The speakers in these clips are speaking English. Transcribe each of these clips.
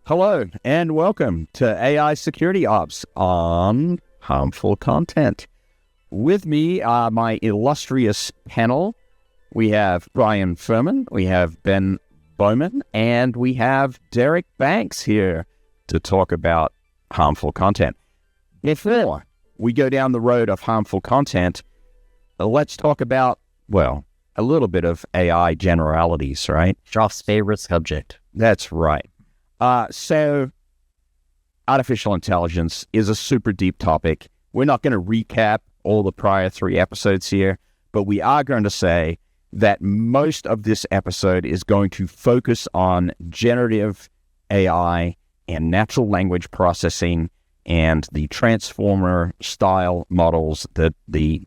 Hello and welcome to AI Security Ops on Harmful Content. With me are my illustrious panel. We have Brian Furman, we have Ben Bowman, and we have Derek Banks here to talk about harmful content. Before we go down the road of harmful content, let's talk about, well, a little bit of AI generalities, right? Joff's favorite subject. That's right. So artificial intelligence is a super deep topic. We're not going to recap all the prior 3 episodes here, but we are going to say that most of this episode is going to focus on generative AI and natural language processing and the transformer style models, the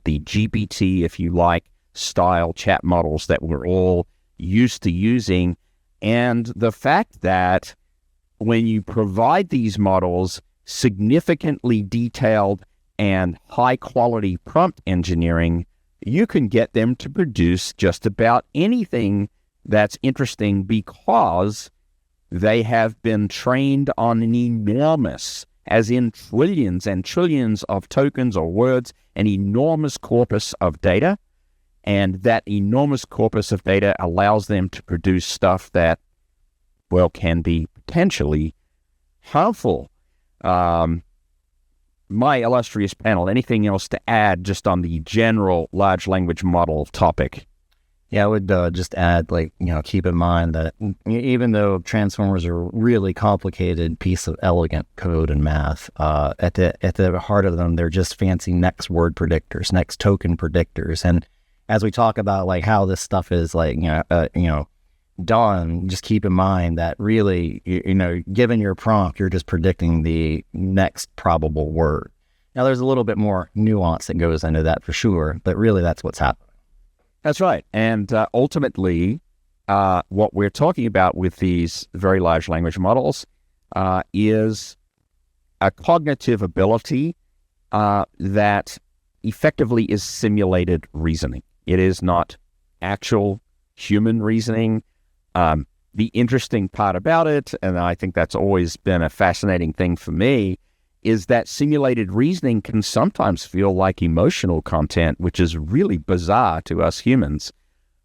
GPT, if you like, style chat models that we're all used to using, and the fact that when you provide these models significantly detailed and high-quality prompt engineering, you can get them to produce just about anything that's interesting because they have been trained on an enormous, as in trillions and trillions of tokens or words, an enormous corpus of data, and that enormous corpus of data allows them to produce stuff that, well, can be potentially harmful. My illustrious panel, anything else to add just on the general large language model topic? Yeah, I would just add, keep in mind that even though transformers are a really complicated piece of elegant code and math, at the heart of them, they're just fancy next word predictors, next token predictors. And as we talk about how this stuff is done, just keep in mind that really, given your prompt, you're just predicting the next probable word. Now, there's a little bit more nuance that goes into that for sure, but really that's what's happening. That's right. And ultimately, what we're talking about with these very large language models is a cognitive ability that effectively is simulated reasoning. It is not actual human reasoning. The interesting part about it, and I think that's always been a fascinating thing for me, is that simulated reasoning can sometimes feel like emotional content, which is really bizarre to us humans.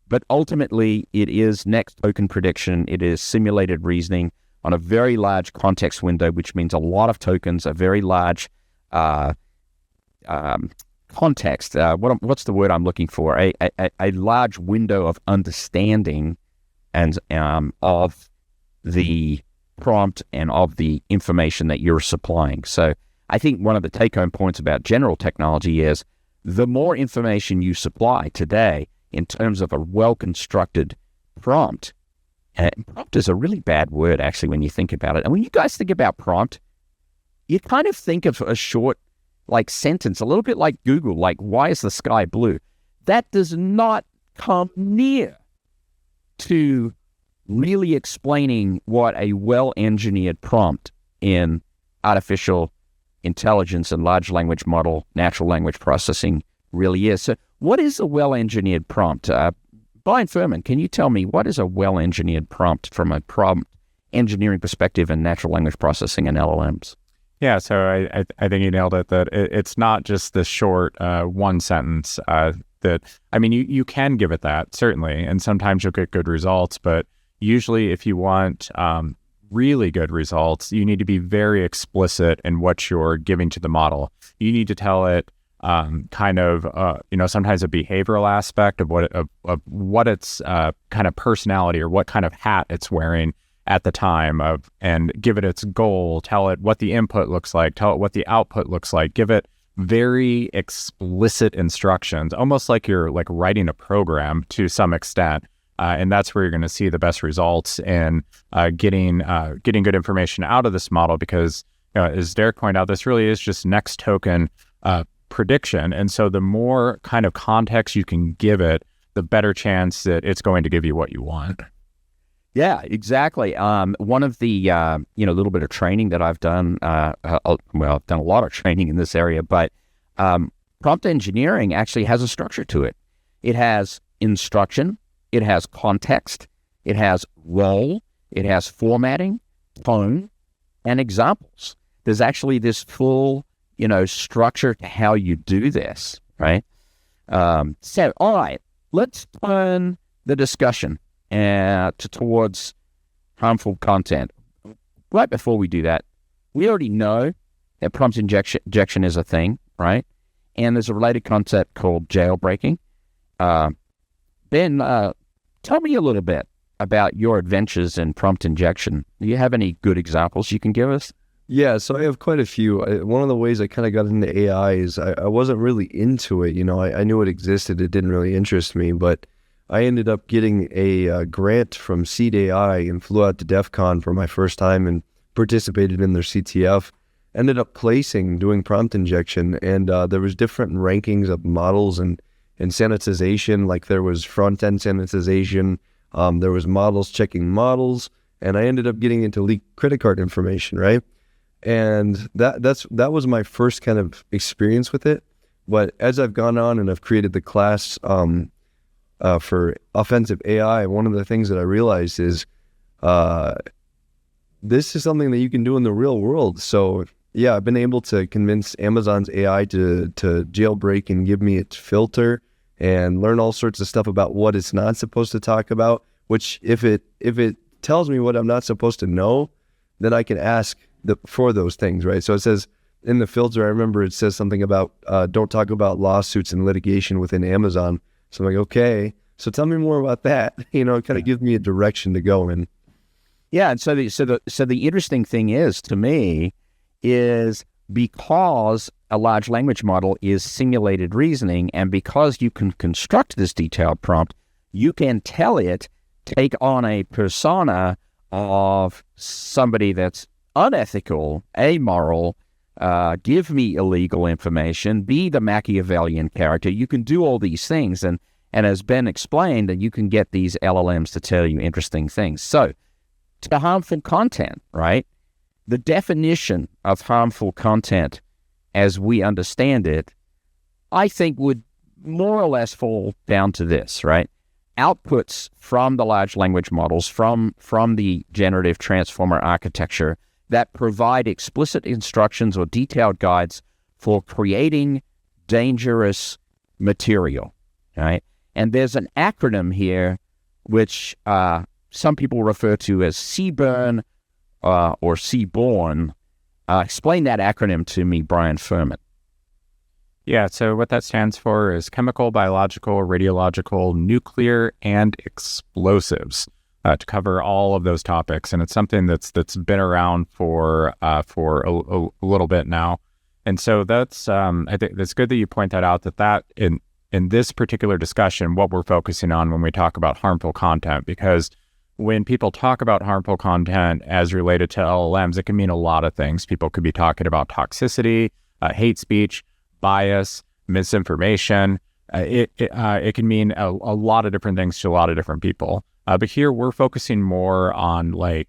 But ultimately, it is next token prediction. It is simulated reasoning on a very large context window, which means a lot of tokens, a very large context. What's the word I'm looking for? A large window of understanding and of the prompt and of the information that you're supplying. So I think one of the take-home points about general technology is the more information you supply today in terms of a well-constructed prompt, and prompt is a really bad word actually when you think about it. And when you guys think about prompt, you kind of think of a short sentence, a little bit like Google, why is the sky blue? That does not come near to really explaining what a well-engineered prompt in artificial intelligence and large language model, natural language processing really is. So what is a well-engineered prompt? Brian Furman, can you tell me what is a well-engineered prompt from a prompt engineering perspective in natural language processing and LLMs? Yeah, so I think you nailed it, that it's not just the short one sentence you can give it that, certainly, and sometimes you'll get good results, but usually if you want really good results, you need to be very explicit in what you're giving to the model. You need to tell it sometimes a behavioral aspect of what its kind of personality or what kind of hat it's wearing at the time and give it its goal, tell it what the input looks like, tell it what the output looks like, give it very explicit instructions, almost like you're writing a program to some extent. And that's where you're going to see the best results in getting good information out of this model, because as Derek pointed out, this really is just next token prediction. And so the more kind of context you can give it, the better chance that it's going to give you what you want. Yeah, exactly. One of the, little bit of training that I've done, I've done a lot of training in this area, but prompt engineering actually has a structure to it. It has instruction, it has context, it has role, it has formatting, tone, and examples. There's actually this full, structure to how you do this, right? So, all right, let's turn the discussion towards harmful content. Right before we do that, we already know that prompt injection is a thing, right? And there's a related concept called jailbreaking. Ben, tell me a little bit about your adventures in prompt injection. Do you have any good examples you can give us? Yeah, so I have quite a few. One of the ways I kind of got into AI is I wasn't really into it. I knew it existed. It didn't really interest me, but I ended up getting a grant from Seed AI and flew out to DEF CON for my first time and participated in their CTF. Ended up doing prompt injection, and there was different rankings of models and sanitization. Like there was front-end sanitization, there was models checking models, and I ended up getting into leaked credit card information, right? And that was my first kind of experience with it. But as I've gone on and I've created the class for offensive AI, one of the things that I realized is this is something that you can do in the real world. So yeah, I've been able to convince Amazon's AI to jailbreak and give me its filter and learn all sorts of stuff about what it's not supposed to talk about, which if it tells me what I'm not supposed to know, then I can ask for those things, right? So it says in the filter, I remember it says something about don't talk about lawsuits and litigation within Amazon. So I'm like, okay, so tell me more about that. It kind of gives me a direction to go in. Yeah, and so the interesting thing is, to me, is because a large language model is simulated reasoning, and because you can construct this detailed prompt, you can tell it, take on a persona of somebody that's unethical, amoral, give me illegal information, be the Machiavellian character. You can do all these things, and as Ben explained, that you can get these LLMs to tell you interesting things. So, to harmful content, right? The definition of harmful content, as we understand it, I think would more or less fall down to this, right? Outputs from the large language models, from the generative transformer architecture that provide explicit instructions or detailed guides for creating dangerous material, right? And there's an acronym here which some people refer to as CBURN or CBORN. Explain that acronym to me, Brian Furman. Yeah, so what that stands for is chemical, biological, radiological, nuclear, and explosives, to cover all of those topics. And it's something that's been around for a little bit now. And so that's I think that's good that you point that out, that in this particular discussion, what we're focusing on when we talk about harmful content, because when people talk about harmful content as related to LLMs, it can mean a lot of things. People could be talking about toxicity, hate speech, bias, misinformation. It can mean a lot of different things to a lot of different people. But here we're focusing more on like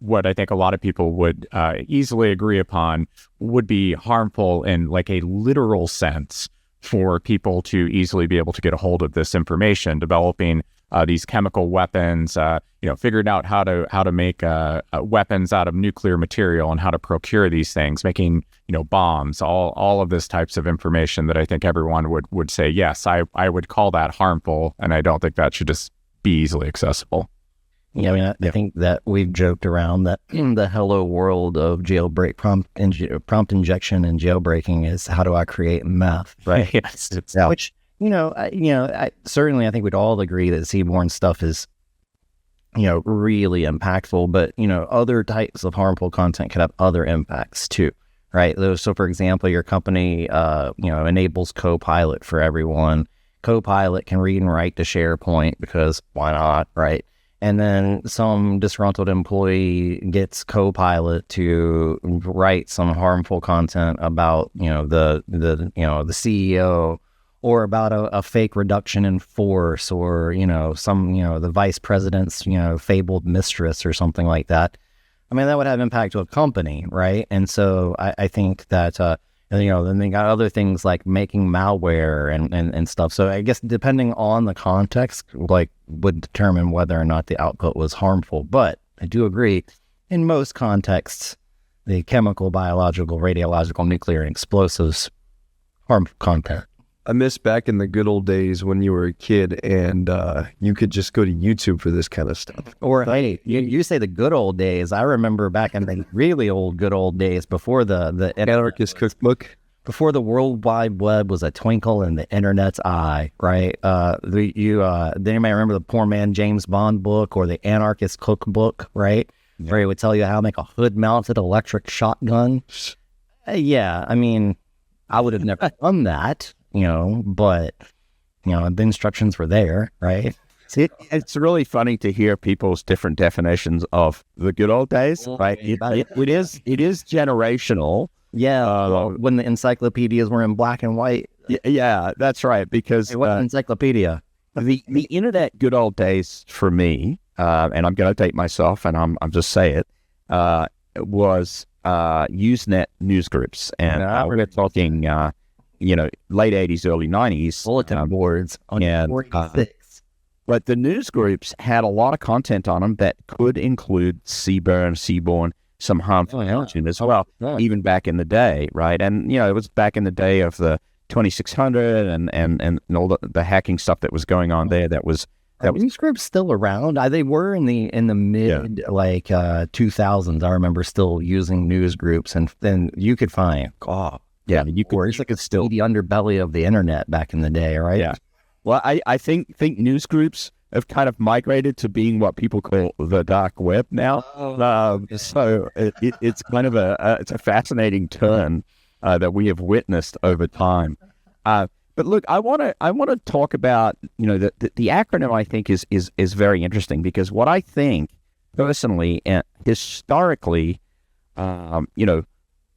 what I think a lot of people would easily agree upon would be harmful in like a literal sense for people to easily be able to get a hold of this information, developing these chemical weapons, figuring out how to make weapons out of nuclear material and how to procure these things, making bombs, all of this types of information that I think everyone would say, yes, I would call that harmful, and I don't think that should just be easily accessible. Yeah, I mean, I think that we've joked around that in the hello world of jailbreak prompt injection and jailbreaking is how do I create meth, right? Yes, Which certainly I think we'd all agree that seaborne stuff is really impactful, but other types of harmful content could have other impacts too, right? So for example, your company enables Copilot for everyone. Copilot can read and write to SharePoint because why not, right? And then some disgruntled employee gets Copilot to write some harmful content about the CEO, or about a fake reduction in force, or the vice president's fabled mistress or something like that. I mean, that would have impact to a company, right? And so I think that then they got other things like making malware and stuff. So I guess depending on the context, like would determine whether or not the output was harmful. But I do agree in most contexts, the chemical, biological, radiological, nuclear, and explosives harmful content. I miss back in the good old days when you were a kid and you could just go to YouTube for this kind of stuff. Or, hey, you say the good old days. I remember back in the really good old days before the Anarchist Cookbook. Before the World Wide Web was a twinkle in the internet's eye, right? Anybody remember the Poor Man James Bond book or the Anarchist Cookbook, right? Yeah. Where he would tell you how to make a hood-mounted electric shotgun. Yeah, I mean, I would have never done that, but, the instructions were there, right? It's really funny to hear people's different definitions of the good old days, right? It is generational. Yeah, when the encyclopedias were in black and white. Yeah, that's right. Because what encyclopedia? The internet good old days for me, and I'm going to date myself, and I'm just say it, was Usenet newsgroups, and we're talking, late '80s, early '90s, bulletin boards on 46. But the newsgroups had a lot of content on them that could include seaborne, some harmful allergen as well, even back in the day, right? And, it was back in the day of the 2600 and all the hacking stuff that was going on there. Are these groups still around? They were in the mid 2000s. I remember still using news groups, and then you could find it's like it's still the underbelly of the internet back in the day, right? Yeah. Well, I think news groups have kind of migrated to being what people call the dark web now. So it's kind of it's a fascinating turn that we have witnessed over time. But look, I want to talk about the acronym. I think is very interesting, because what I think personally and historically,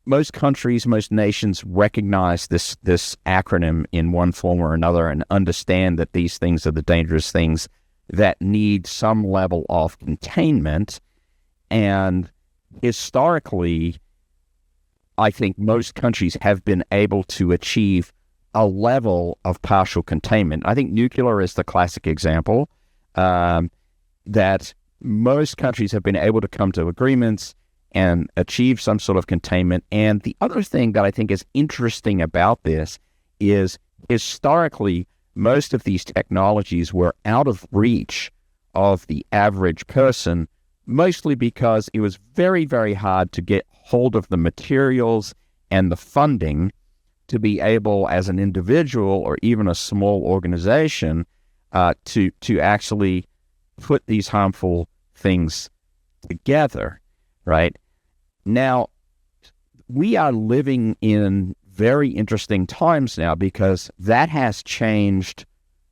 most countries, most nations recognize this acronym in one form or another and understand that these things are the dangerous things that need some level of containment. And historically, I think most countries have been able to achieve a level of partial containment. I think nuclear is the classic example, that most countries have been able to come to agreements and achieve some sort of containment. And the other thing that I think is interesting about this is historically, most of these technologies were out of reach of the average person, mostly because it was very, very hard to get hold of the materials and the funding to be able, as an individual or even a small organization, to actually put these harmful things together, right? Now, we are living in very interesting times now, because that has changed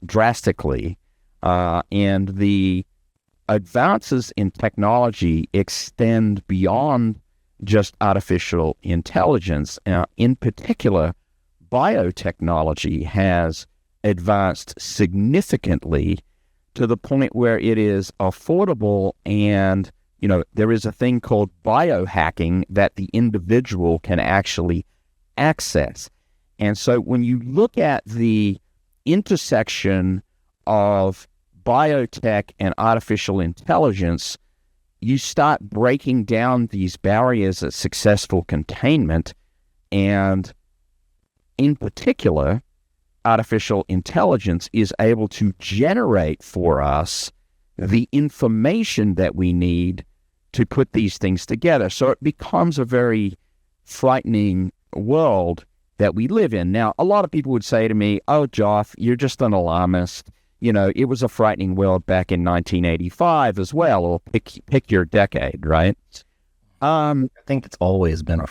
drastically, and the advances in technology extend beyond just artificial intelligence. In particular, biotechnology has advanced significantly to the point where it is affordable, and there is a thing called biohacking that the individual can actually access. And so when you look at the intersection of biotech and artificial intelligence, you start breaking down these barriers of successful containment. And in particular, artificial intelligence is able to generate for us the information that we need to put these things together. So it becomes a very frightening world that we live in. Now, a lot of people would say to me, "Oh, Joff, you're just an alarmist. It was a frightening world back in 1985 as well," or pick your decade, right? I think it's always been a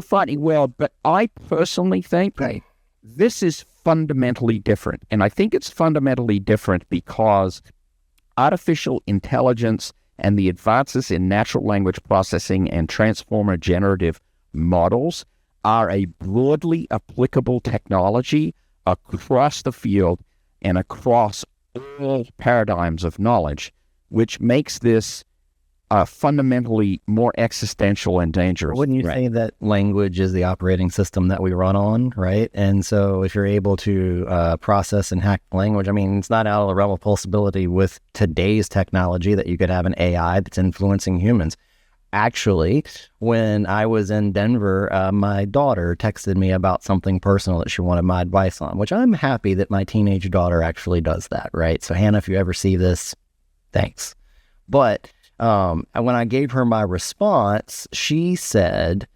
frightening world, but I personally think this is fundamentally different. And I think it's fundamentally different because artificial intelligence and the advances in natural language processing and transformer generative models are a broadly applicable technology across the field and across all paradigms of knowledge, which makes this fundamentally more existential and dangerous. Wouldn't you say that language is the operating system that we run on, right? And so if you're able to process and hack language, it's not out of the realm of possibility with today's technology that you could have an AI that's influencing humans. Actually, when I was in Denver, my daughter texted me about something personal that she wanted my advice on, which I'm happy that my teenage daughter actually does that, right? So Hannah, if you ever see this, thanks. But when I gave her my response, she said,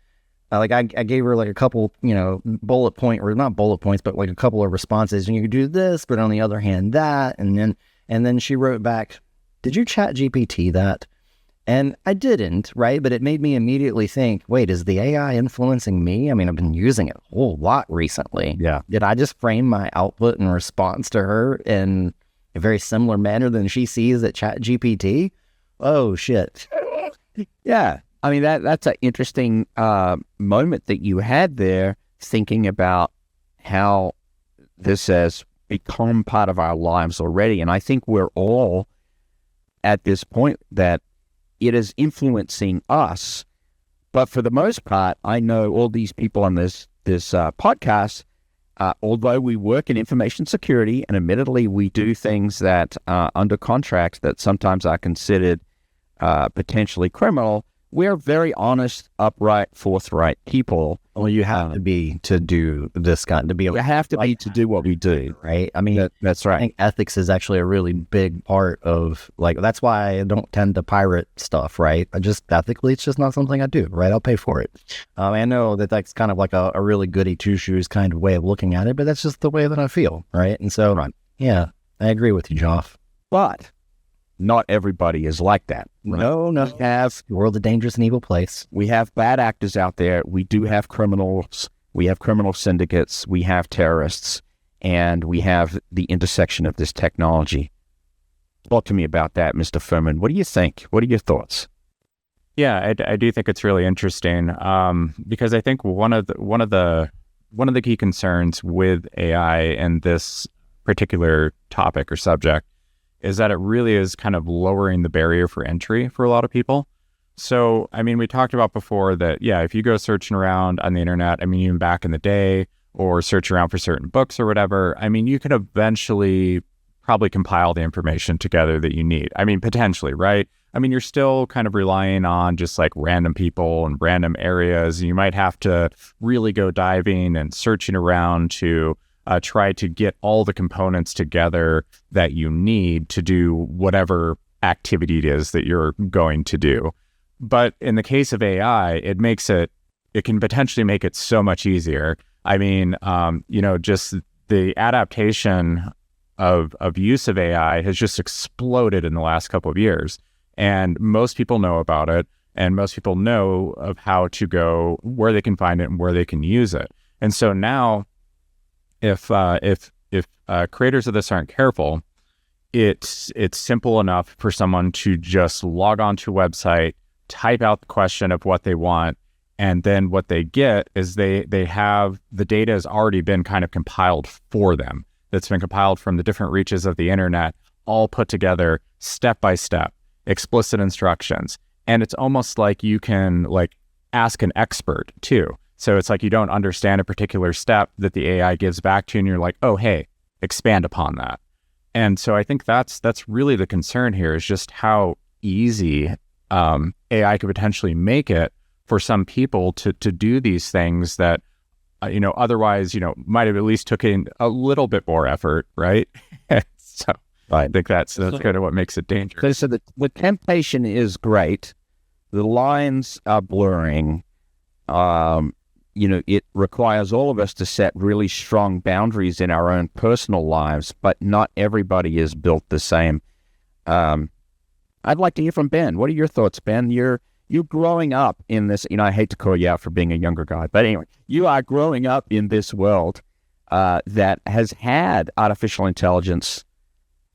I gave her like a couple, bullet point, or not bullet points, but like a couple of responses. And you could do this, but on the other hand, that. And then she wrote back, did you ChatGPT that? And I didn't, right? But it made me immediately think, wait, is the AI influencing me? I mean, I've been using it a whole lot recently. Yeah. Did I just frame my output in response to her in a very similar manner than she sees at ChatGPT? Oh, shit. Yeah. I mean, that's an interesting moment that you had there, thinking about how this has become part of our lives already. And I think we're all at this point that it is influencing us. But for the most part, I know all these people on this podcast, although we work in information security, and admittedly we do things that under contract that sometimes are considered potentially criminal, we're very honest, upright, forthright people. Well, you have to be to do this kind, to be able We have to be to do what we do. right? I mean, That's I right. think ethics is actually a really big part of, like, that's why I don't tend to pirate stuff, right? Ethically, it's just not something I do, right? I'll pay for it. I know that that's kind of like a really goody two-shoes kind of way of looking at it, but that's just the way that I feel, right? And so, yeah, I agree with you, Joff. But not everybody is like that. No. The world's a dangerous and evil place. We have bad actors out there. We do have criminals. We have criminal syndicates. We have terrorists. And we have the intersection of this technology. Talk to me about that, Mr. Furman. What do you think? What are your thoughts? Yeah, I do think it's really interesting because I think one of the key concerns with AI and this particular topic or subject is that it really is kind of lowering the barrier for entry for a lot of people. So, I mean, we talked about before that, yeah, if you go searching around on the internet, I mean, even back in the day, or search around for certain books or whatever, I mean, you could eventually probably compile the information together that you need. I mean, potentially, right? I mean, you're still kind of relying on just like random people and random areas. You might have to really go diving and searching around to try to get all the components together that you need to do whatever activity it is that you're going to do. But in the case of AI, it can potentially make it so much easier. I mean, just the adaptation of use of AI has just exploded in the last couple of years. And most people know about it, and most people know of how to go, where they can find it and where they can use it. And so now, if creators of this aren't careful, it's simple enough for someone to just log on to a website, type out the question of what they want, and then what they get is they have the data has already been kind of compiled for them. That's been compiled from the different reaches of the internet, all put together step by step, explicit instructions. And it's almost like you can like ask an expert too. So it's like you don't understand a particular step that the AI gives back to you, and you're like, oh, hey, expand upon that. And so I think that's really the concern here, is just how easy AI could potentially make it for some people to do these things that, otherwise, might have at least took in a little bit more effort, right? So I think that's kind of what makes it dangerous. So the temptation is great. The lines are blurring. It requires all of us to set really strong boundaries in our own personal lives, but not everybody is built the same. I'd like to hear from Ben. What are your thoughts, Ben? You're growing up in this, I hate to call you out for being a younger guy, but anyway, you are growing up in this world that has had artificial intelligence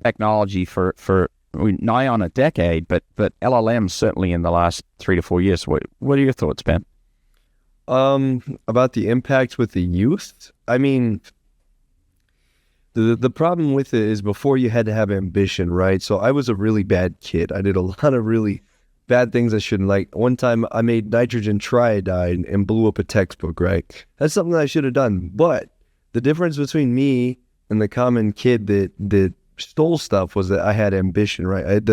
technology for nigh on a decade, but LLMs certainly in the last 3 to 4 years. What are your thoughts, Ben? About the impact with the youth, I mean, the problem with it is before you had to have ambition, right? So I was a really bad kid. I did a lot of really bad things I shouldn't. Like one time I made nitrogen triiodide and blew up a textbook, right? That's something that I should have done. But the difference between me and the common kid that stole stuff was that I had ambition, right?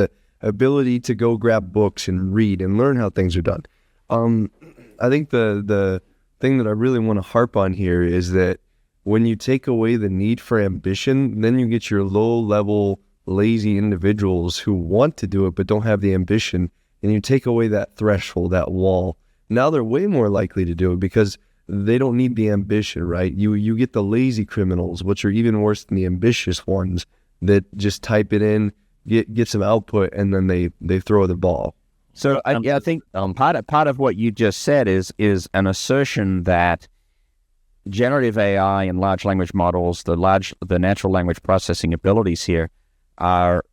ability to go grab books and read and learn how things are done. I think the thing that I really want to harp on here is that when you take away the need for ambition, then you get your low-level, lazy individuals who want to do it but don't have the ambition, and you take away that threshold, that wall. Now they're way more likely to do it because they don't need the ambition, right? You get the lazy criminals, which are even worse than the ambitious ones, that just type it in, get some output, and then they throw the ball. So I think part of what you just said is an assertion that generative AI and large language models, the natural language processing abilities here, are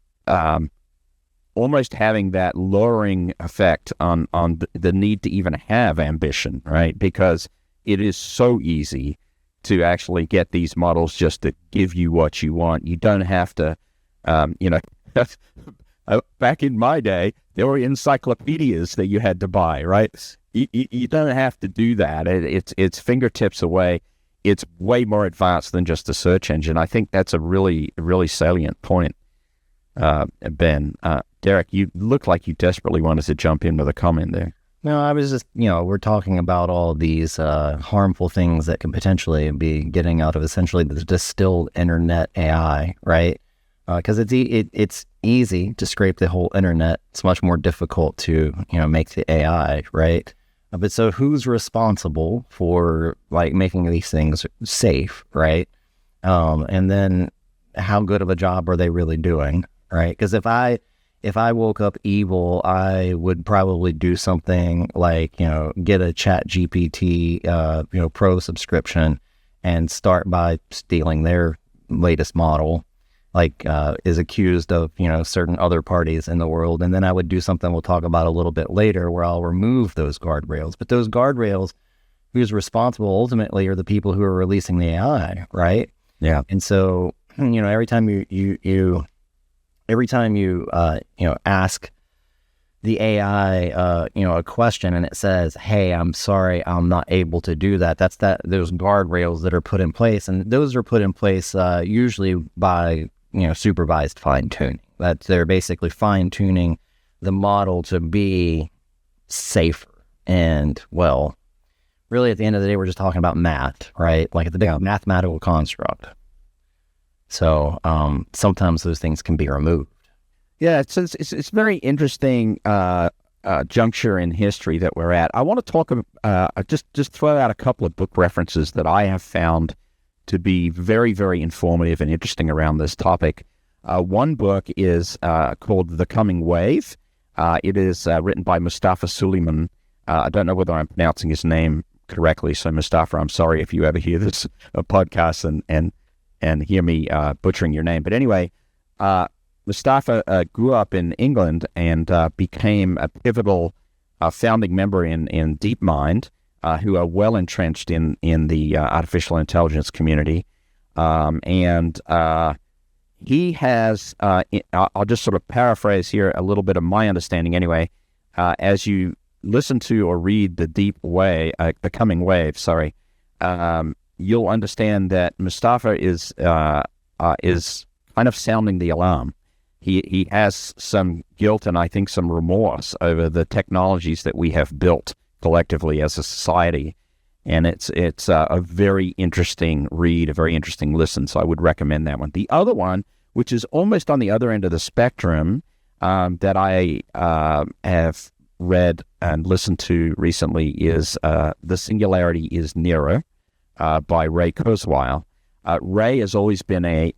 almost having that lowering effect on the need to even have ambition, right? Because it is so easy to actually get these models just to give you what you want. You don't have to, back in my day, there were encyclopedias that you had to buy, right? You don't have to do that. It's fingertips away. It's way more advanced than just a search engine. I think that's a really, really salient point, Ben. Derek, you look like you desperately wanted to jump in with a comment there. No, I was just, we're talking about all these harmful things that can potentially be getting out of essentially the distilled internet AI, right? Because it's easy to scrape the whole internet. It's much more difficult to, make the AI, right? But so who's responsible for like making these things safe, right? And then how good of a job are they really doing, right? Because if I woke up evil, I would probably do something like, get a ChatGPT, Pro subscription and start by stealing their latest model, like is accused of, certain other parties in the world. And then I would do something we'll talk about a little bit later where I'll remove those guardrails. But those guardrails, who's responsible ultimately are the people who are releasing the AI, right? Yeah. And so, every time you ask the AI, a question and it says, hey, I'm sorry, I'm not able to do that. That's those guardrails that are put in place. And those are put in place usually by, supervised fine tuning. That they're basically fine tuning the model to be safer. And well, really at the end of the day, we're just talking about math, right? Like it's a big mathematical construct. So sometimes those things can be removed. Yeah, it's very interesting juncture in history that we're at. I want to talk just throw out a couple of book references that I have found to be very, very informative and interesting around this topic. One book is called The Coming Wave. It is written by Mustafa Suleyman. I don't know whether I'm pronouncing his name correctly, so Mustafa, I'm sorry if you ever hear this podcast and hear me butchering your name. But anyway, Mustafa grew up in England and became a pivotal founding member in DeepMind, who are well entrenched in the artificial intelligence community. And he has, I'll just sort of paraphrase here a little bit of my understanding anyway, as you listen to or read The Coming Wave, you'll understand that Mustafa is kind of sounding the alarm. He has some guilt and I think some remorse over the technologies that we have built collectively as a society. And it's a very interesting read, a very interesting listen. So I would recommend that one. The other one, which is almost on the other end of the spectrum, that I have read and listened to recently is The Singularity is Nearer by Ray Kurzweil. Ray has always been a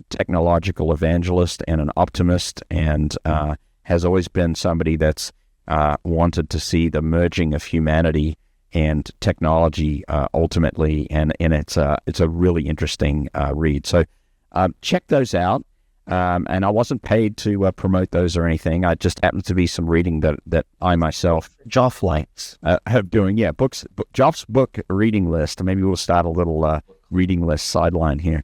technological evangelist and an optimist, and has always been somebody that's wanted to see the merging of humanity and technology ultimately, and it's a really interesting read. So check those out. And I wasn't paid to promote those or anything. I just happened to be some reading that I myself Joff likes have doing. Yeah, Joff's book reading list. Maybe we'll start a little reading list sideline here.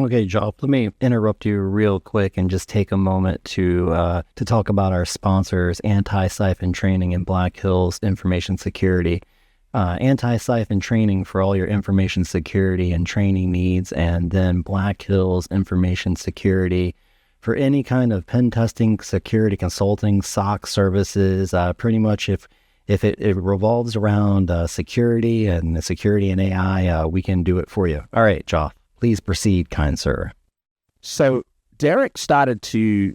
Okay, Joff, let me interrupt you real quick and just take a moment to talk about our sponsors, Anti-Siphon Training and Black Hills Information Security. Anti-Siphon Training for all your information security and training needs, and then Black Hills Information Security for any kind of pen testing, security consulting, SOC services. Pretty much if it revolves around security and AI, we can do it for you. All right, Joff, please proceed, kind sir. So Derek started to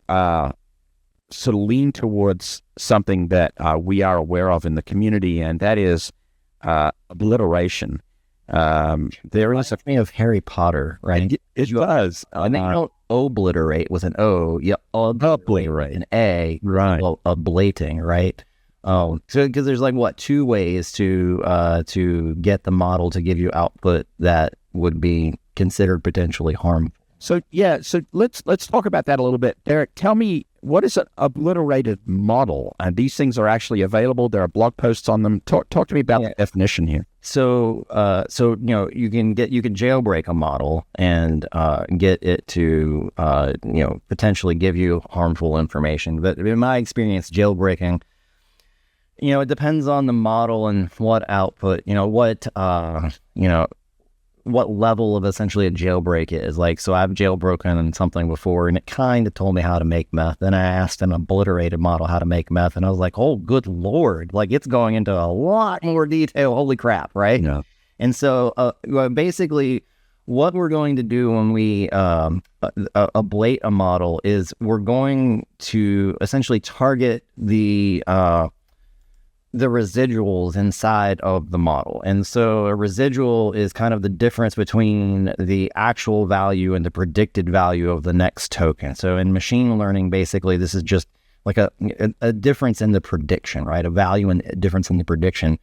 sort of lean towards something that we are aware of in the community, and that is obliteration. There is me of Harry Potter, right? It does. And they don't obliterate with an O, you obliterate an A, right? Well, ablating, right? So because there's like two ways to get the model to give you output that would be considered potentially harmful. So let's talk about that a little bit. Derek, tell me, what is an obliterated model? And these things are actually available. There are blog posts on them. Talk to me about the definition here. So you can jailbreak a model and get it to potentially give you harmful information. But in my experience, jailbreaking, it depends on the model and what output, what level of essentially a jailbreak is. Like, so I've jailbroken something before, and it kind of told me how to make meth. Then I asked an obliterated model how to make meth, and I was like, oh, good Lord. Like, it's going into a lot more detail. Holy crap, right? Yeah. And so basically, what we're going to do when we ablate a model is we're going to essentially target the residuals inside of the model. And so a residual is kind of the difference between the actual value and the predicted value of the next token. So in machine learning, basically, this is just like a difference in the prediction, right? A value and a difference in the prediction.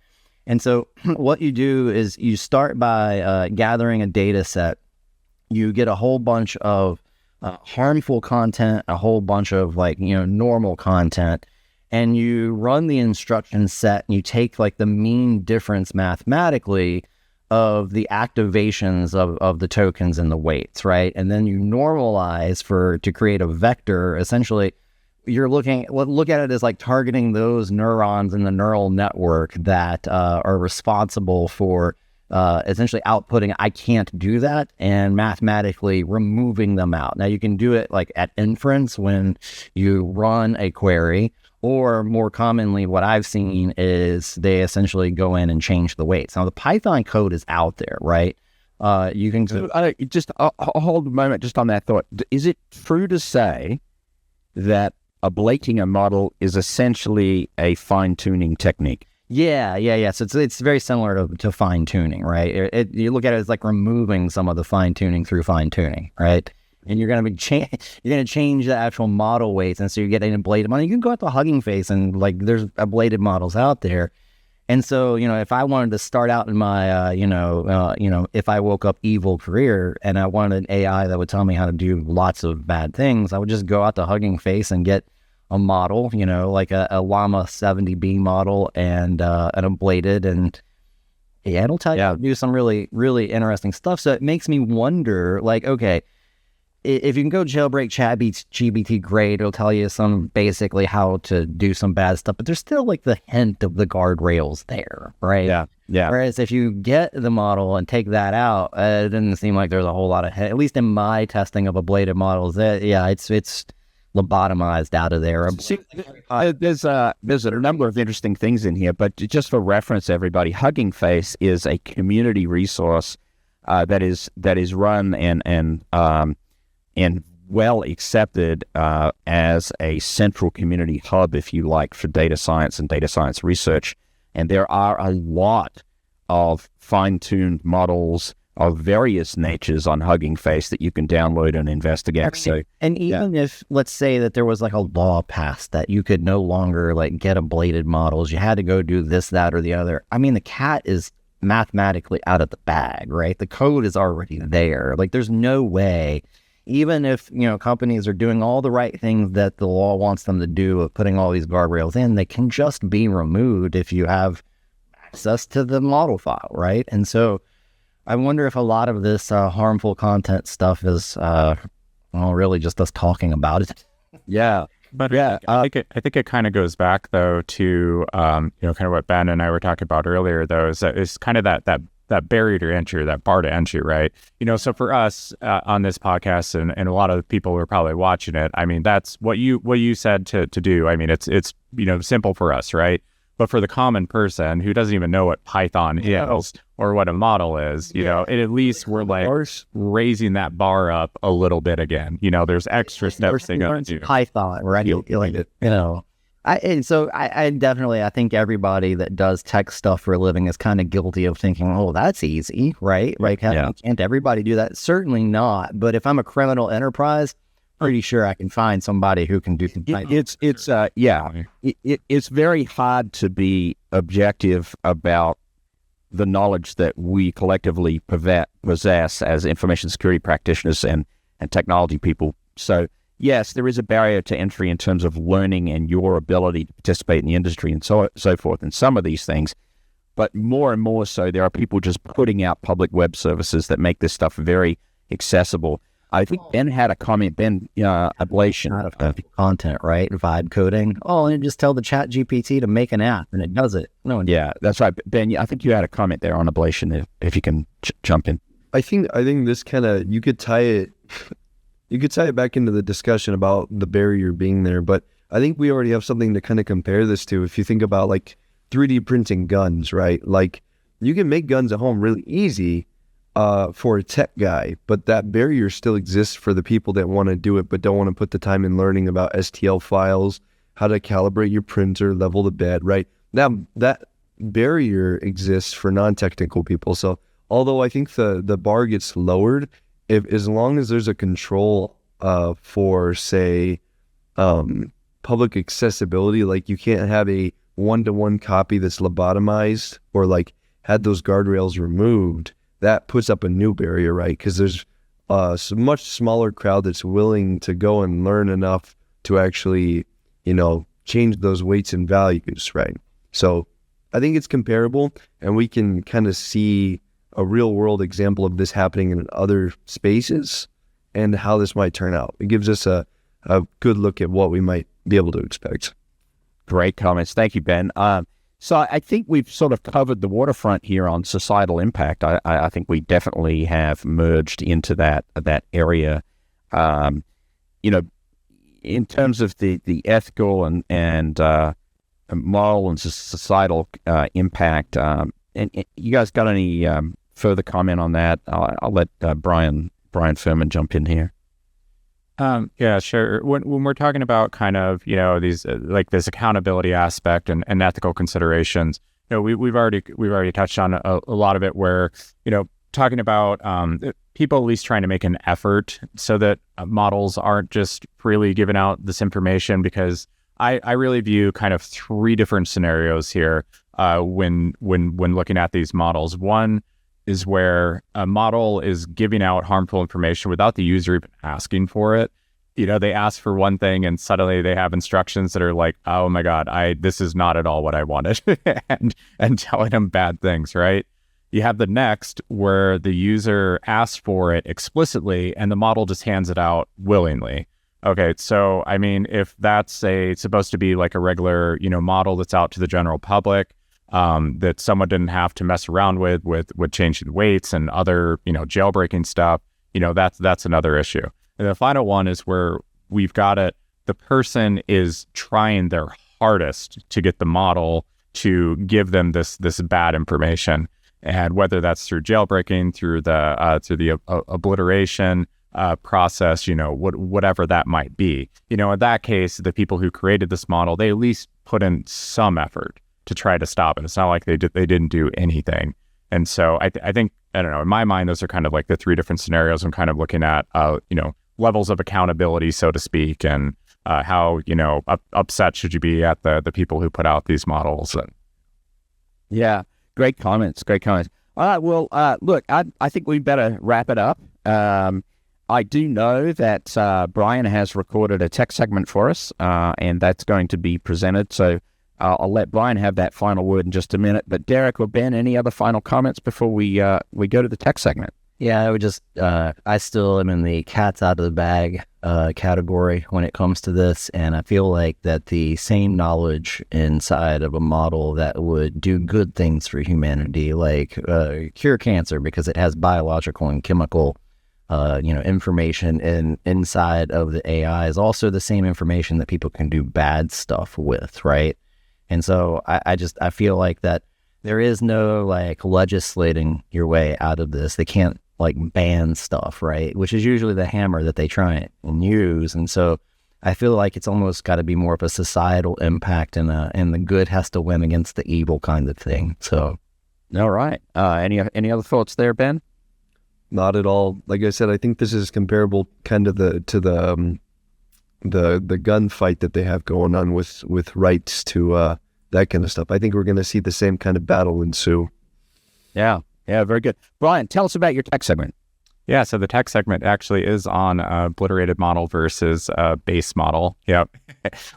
And so what you do is you start by gathering a data set. You get a whole bunch of harmful content, a whole bunch of normal content, and you run the instruction set, and you take like the mean difference mathematically of the activations of the tokens and the weights, right? And then you normalize to create a vector. Essentially, look at it as like targeting those neurons in the neural network that are responsible for essentially outputting, I can't do that, and mathematically removing them out. Now you can do it like at inference when you run a query, or more commonly what I've seen is they essentially go in and change the weights. Now the Python code is out there, right? You can just hold a moment just on that thought. Is it true to say that ablating a model is essentially a fine-tuning technique? Yeah. So it's very similar to fine tuning, right? You look at it as like removing some of the fine tuning through fine tuning, right? And you're going to change the actual model weights, and so you get an ablated model. You can go out to Hugging Face, and like there's ablated models out there. And so if I wanted to start out in my if I woke up evil career and I wanted an AI that would tell me how to do lots of bad things, I would just go out to Hugging Face and get a model, like a Llama 70B model and an ablated, and it'll tell you how to do some really, really interesting stuff. So it makes me wonder, like, okay, if you can go jailbreak ChatGPT, great, it'll tell you basically how to do some bad stuff, but there's still like the hint of the guardrails there, right? Yeah. Whereas if you get the model and take that out, it doesn't seem like there's a whole lot of, at least in my testing of ablated models, it's lobotomized out of there. See, there's a number of interesting things in here, but just for reference, everybody, Hugging Face is a community resource that is run and well accepted as a central community hub, if you like, for data science and data science research. And there are a lot of fine-tuned models of various natures on Hugging Face that you can download and investigate. Even if, let's say that there was like a law passed that you could no longer like get ablated models, you had to go do this, that, or the other. I mean, the cat is mathematically out of the bag, right? The code is already there. Like, there's no way, even if, companies are doing all the right things that the law wants them to do of putting all these guardrails in, they can just be removed if you have access to the model file, right? And so I wonder if a lot of this harmful content stuff is, really just us talking about it. Yeah. But I think it kind of goes back though to kind of what Ben and I were talking about earlier, though, is kind of that that barrier to entry, that bar to entry, right? So for us on this podcast and a lot of the people who are probably watching it, I mean, that's what you said to do. I mean, it's simple for us, right? But for the common person who doesn't even know what Python is or what a model is, at least we're like raising that bar up a little bit again. There's extra steps they got to do. Python, right? I definitely, I think everybody that does tech stuff for a living is kind of guilty of thinking, oh, that's easy, right? Like, can't everybody do that? Certainly not. But if I'm a criminal enterprise, pretty sure I can find somebody who can do it's very hard to be objective about the knowledge that we collectively possess as information security practitioners and technology people. So yes, there is a barrier to entry in terms of learning and your ability to participate in the industry and so forth in some of these things. But more and more so, there are people just putting out public web services that make this stuff very accessible. I think Ben had a comment, Ablation. Of content, right? Vibe coding. Oh, and just tell the ChatGPT to make an app, and it does it. Yeah, that's right. Ben, I think you had a comment there on Ablation, if you can jump in. I think this kind of, you could tie it back into the discussion about the barrier being there, but I think we already have something to kind of compare this to. If you think about like 3D printing guns, right? Like you can make guns at home really easy for a tech guy, but that barrier still exists for the people that want to do it but don't want to put the time in learning about STL files, how to calibrate your printer, level the bed, right? That barrier exists for non-technical people. So although I think the bar gets lowered, as long as there's a control for, say, public accessibility, like you can't have a one-to-one copy that's lobotomized or like had those guardrails removed, that puts up a new barrier, right? Because there's a much smaller crowd that's willing to go and learn enough to actually, change those weights and values, right? So I think it's comparable, and we can kind of see a real world example of this happening in other spaces and how this might turn out. It gives us a good look at what we might be able to expect. Great comments. Thank you, Ben. So I think we've sort of covered the waterfront here on societal impact. I think we definitely have merged into that area. In terms of the ethical and moral and societal impact, and you guys got any further comment on that? I'll let Brian Furman jump in here. Yeah, sure. When we're talking about kind of, these like this accountability aspect and ethical considerations, we've already touched on a lot of it where, talking about people at least trying to make an effort so that models aren't just freely giving out this information, because I really view kind of three different scenarios here when looking at these models. One is where a model is giving out harmful information without the user even asking for it. They ask for one thing and suddenly they have instructions that are like, oh my God, this is not at all what I wanted, and telling them bad things, right? You have the next where the user asks for it explicitly and the model just hands it out willingly. Okay, so I mean, if that's supposed to be like a regular, model that's out to the general public, that someone didn't have to mess around with changing weights and other, jailbreaking stuff, that's another issue. And the final one is where we've got it, the person is trying their hardest to get the model to give them this bad information. And whether that's through jailbreaking, through the obliteration process, whatever that might be. In that case, the people who created this model, they at least put in some effort to try to stop it. It's not like they didn't do anything. And so I think, I don't know, in my mind, those are kind of like the three different scenarios I'm kind of looking at, levels of accountability, so to speak, and how, upset should you be at the people who put out these models. Yeah, great comments. All right, well, look, I think we better wrap it up. I do know that Brian has recorded a tech segment for us, and that's going to be presented. So I'll let Brian have that final word in just a minute. But Derek or Ben, any other final comments before we go to the tech segment? Yeah, I would just, I still am in the cat's out of the bag category when it comes to this, and I feel like that the same knowledge inside of a model that would do good things for humanity, like cure cancer because it has biological and chemical information inside of the AI, is also the same information that people can do bad stuff with, right? And so I feel like that there is no like legislating your way out of this. They can't like ban stuff, right? Which is usually the hammer that they try and use. And so I feel like it's almost got to be more of a societal impact, and the good has to win against the evil kind of thing. So, all right. Any other thoughts there, Ben? Not at all. Like I said, I think this is comparable kind of to the gunfight that they have going on with rights to that kind of stuff. I think we're going to see the same kind of battle ensue. Yeah, very good. Brian, tell us about your tech segment. Yeah, so the tech segment actually is on obliterated model versus base model. Yep,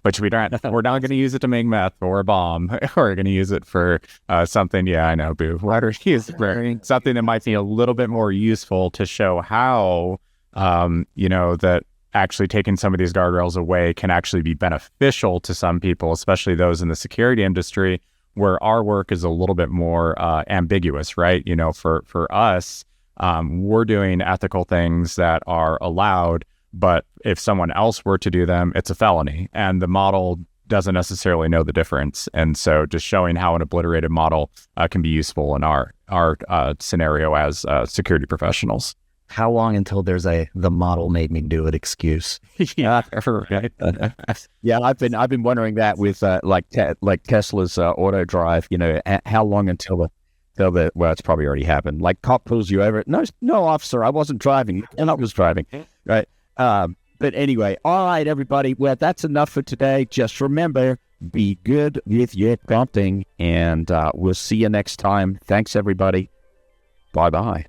which we're not going to use it to make meth or a bomb. We're going to use it for something. Yeah, I know, boo. We're going to use it for something that might be a little bit more useful to show how that actually taking some of these guardrails away can actually be beneficial to some people, especially those in the security industry, where our work is a little bit more ambiguous, right? For us, we're doing ethical things that are allowed, but if someone else were to do them, it's a felony, and the model doesn't necessarily know the difference. And so just showing how an obliterated model can be useful in our scenario as security professionals. How long until there's the model made me do it excuse? Yeah, right. Yeah, I've been wondering that with like Tesla's auto drive. How long until the well, it's probably already happened. Like cop pulls you over. No, officer, I wasn't driving, and I was driving. Right. But anyway, all right, everybody. Well, that's enough for today. Just remember, be good with your prompting, and we'll see you next time. Thanks, everybody. Bye-bye.